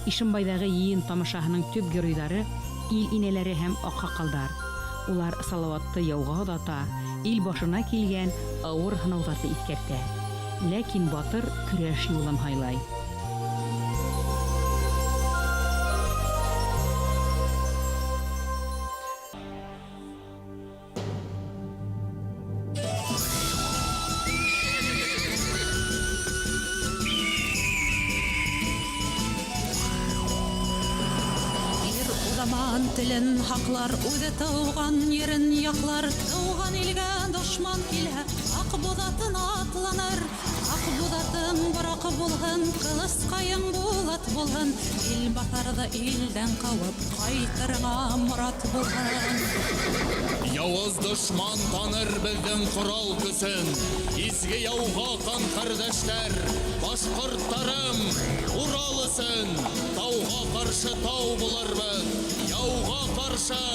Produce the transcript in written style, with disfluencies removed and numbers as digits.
Ишембайдагы йыйын тамашаһының төп геройлары ил инәләре һәм аксакалдар. Улар Салаватты яуга озата, ил башына килгән авыр һынауларны искәртә. Ләкин батыр көрәш юлын хайлай. Заман телен хаклар, үзе тауган ерен яклар, тауган илгә дошман килә, ак булатын атланыр, ак булатын бурак булган, кылыс каен булат булган, ил батарда илдән кавып, кайтырга мурат булган. Явыз дошман таныр безнең корал көсен, изге яуга кан кардәшләр, башкортларым, Уралысын, тауга каршы тау булырбыз, яуга каршы